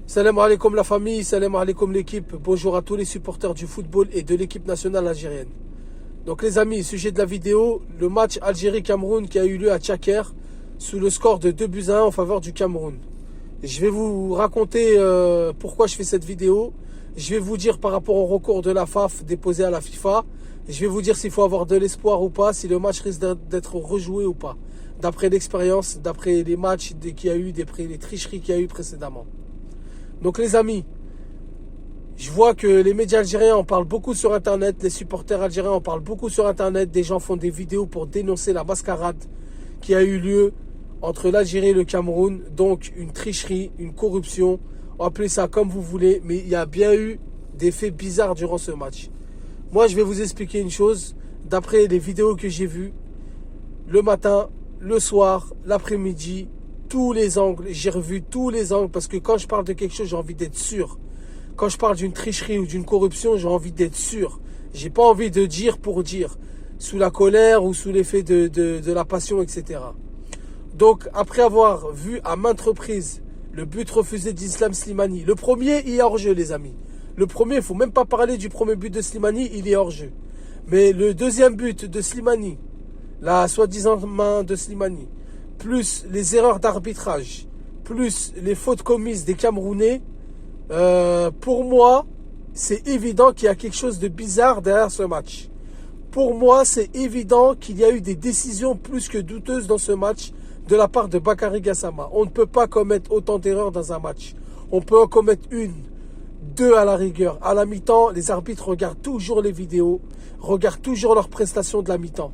Salam alaikum la famille, salam alaikum l'équipe, bonjour à tous les supporters du football et de l'équipe nationale algérienne. Donc les amis, sujet de la vidéo, le match Algérie-Cameroun qui a eu lieu à Tchaker sous le score de 2-1 en faveur du Cameroun. Je vais vous raconter pourquoi je fais cette vidéo. Je vais vous dire par rapport au recours de la FAF déposé à la FIFA. Je vais vous dire s'il faut avoir de l'espoir ou pas, si le match risque d'être rejoué ou pas. D'après l'expérience, d'après les matchs qu'il y a eu, d'après les tricheries qu'il y a eu précédemment. Donc les amis, je vois que les médias algériens en parlent beaucoup sur Internet, les supporters algériens en parlent beaucoup sur Internet, des gens font des vidéos pour dénoncer la mascarade qui a eu lieu entre l'Algérie et le Cameroun. Donc une tricherie, une corruption, appelez ça comme vous voulez, mais il y a bien eu des faits bizarres durant ce match. Moi je vais vous expliquer une chose, d'après les vidéos que j'ai vues, le matin, le soir, l'après-midi, tous les angles, j'ai revu tous les angles parce que quand je parle de quelque chose, j'ai envie d'être sûr. Quand je parle d'une tricherie ou d'une corruption, j'ai envie d'être sûr. J'ai pas envie de dire pour dire, sous la colère ou sous l'effet de la passion, etc. Donc, après avoir vu à maintes reprises le but refusé d'Islam Slimani, le premier, il est hors-jeu, les amis. Le premier, il faut même pas parler du premier but de Slimani, il est hors-jeu. Mais le deuxième but de Slimani, la soi-disant main de Slimani, plus les erreurs d'arbitrage, plus les fautes commises des Camerounais, pour moi, c'est évident qu'il y a quelque chose de bizarre derrière ce match. Pour moi, c'est évident qu'il y a eu des décisions plus que douteuses dans ce match de la part de Bakary Gassama. On ne peut pas commettre autant d'erreurs dans un match. On peut en commettre une, deux à la rigueur. À la mi-temps, les arbitres regardent toujours les vidéos, regardent toujours leurs prestations de la mi-temps.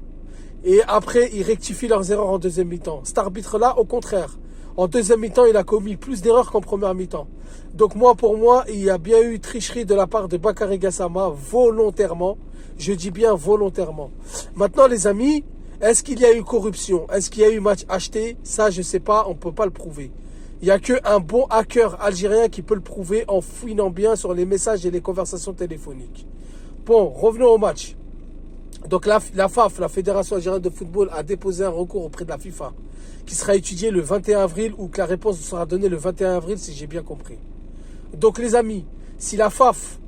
Et après, ils rectifient leurs erreurs en deuxième mi-temps. Cet arbitre-là, au contraire, en deuxième mi-temps, il a commis plus d'erreurs qu'en première mi-temps. Donc pour moi, il y a bien eu tricherie de la part de Bakary Gassama, volontairement. Je dis bien volontairement. Maintenant, les amis, est-ce qu'il y a eu corruption? Est-ce qu'il y a eu match acheté? Ça, je ne sais pas, on ne peut pas le prouver. Il n'y a qu'un bon hacker algérien qui peut le prouver en fouinant bien sur les messages et les conversations téléphoniques. Bon, revenons au match. Donc la FAF, la Fédération algérienne de football, a déposé un recours auprès de la FIFA qui sera étudié le 21 avril ou que la réponse sera donnée le 21 avril si j'ai bien compris. Donc les amis, si la FAF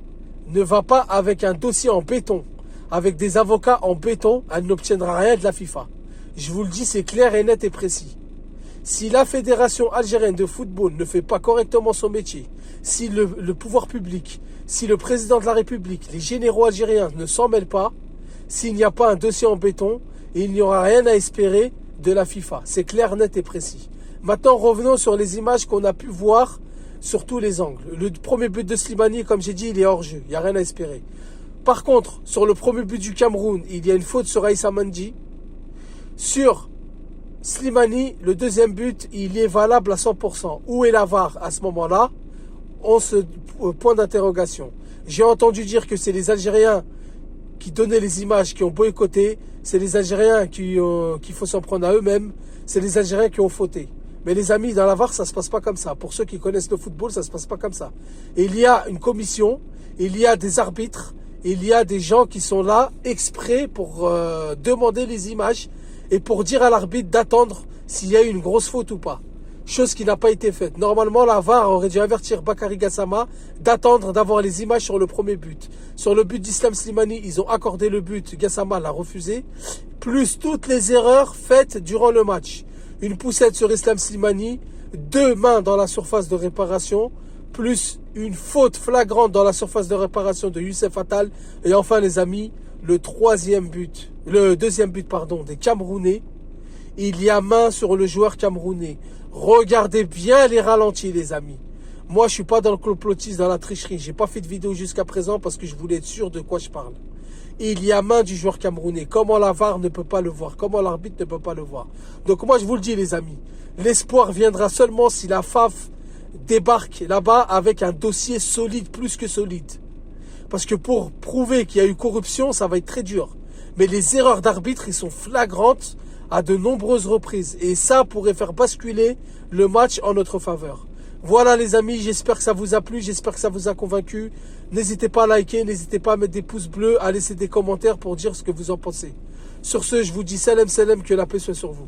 ne va pas avec un dossier en béton, avec des avocats en béton, elle n'obtiendra rien de la FIFA. Je vous le dis, c'est clair et net et précis. Si la Fédération algérienne de football ne fait pas correctement son métier, si le pouvoir public, si le président de la République, les généraux algériens ne s'en mêlent pas, s'il n'y a pas un dossier en béton, il n'y aura rien à espérer de la FIFA. C'est clair, net et précis. Maintenant, revenons sur les images qu'on a pu voir sur tous les angles. Le premier but de Slimani, comme j'ai dit, il est hors jeu. Il n'y a rien à espérer. Par contre, sur le premier but du Cameroun, il y a une faute sur Aïssa Mandi. Sur Slimani, le deuxième but, il est valable à 100%. Où est la VAR à ce moment-là? On se point d'interrogation. J'ai entendu dire que c'est les Algériens qui donnaient les images, qui ont boycotté. C'est les Algériens qu'il faut s'en prendre à eux-mêmes. C'est les Algériens qui ont fauté. Mais les amis, dans la VAR, ça se passe pas comme ça. Pour ceux qui connaissent le football, ça se passe pas comme ça. Et il y a une commission, il y a des arbitres, il y a des gens qui sont là exprès pour demander les images et pour dire à l'arbitre d'attendre s'il y a eu une grosse faute ou pas. Chose qui n'a pas été faite. Normalement, la VAR aurait dû avertir Bakary Gassama d'attendre d'avoir les images sur le premier but. Sur le but d'Islam Slimani, ils ont accordé le but, Gassama l'a refusé. Plus toutes les erreurs faites durant le match. Une poussette sur Islam Slimani, 2 mains dans la surface de réparation, plus une faute flagrante dans la surface de réparation de Youssef Attal. Et enfin les amis, le deuxième but des Camerounais. Il y a main sur le joueur camerounais. Regardez bien les ralentis, les amis. Moi, je suis pas dans le complotisme, dans la tricherie. J'ai pas fait de vidéo jusqu'à présent parce que je voulais être sûr de quoi je parle. Il y a main du joueur camerounais. Comment la VAR ne peut pas le voir? Comment l'arbitre ne peut pas le voir? Donc moi, je vous le dis, les amis. L'espoir viendra seulement si la FAF débarque là-bas avec un dossier solide, plus que solide. Parce que pour prouver qu'il y a eu corruption, ça va être très dur. Mais les erreurs d'arbitre, ils sont flagrantes à de nombreuses reprises. Et ça pourrait faire basculer le match en notre faveur. Voilà les amis, j'espère que ça vous a plu, j'espère que ça vous a convaincu. N'hésitez pas à liker, n'hésitez pas à mettre des pouces bleus, à laisser des commentaires pour dire ce que vous en pensez. Sur ce, je vous dis salam salam, que la paix soit sur vous.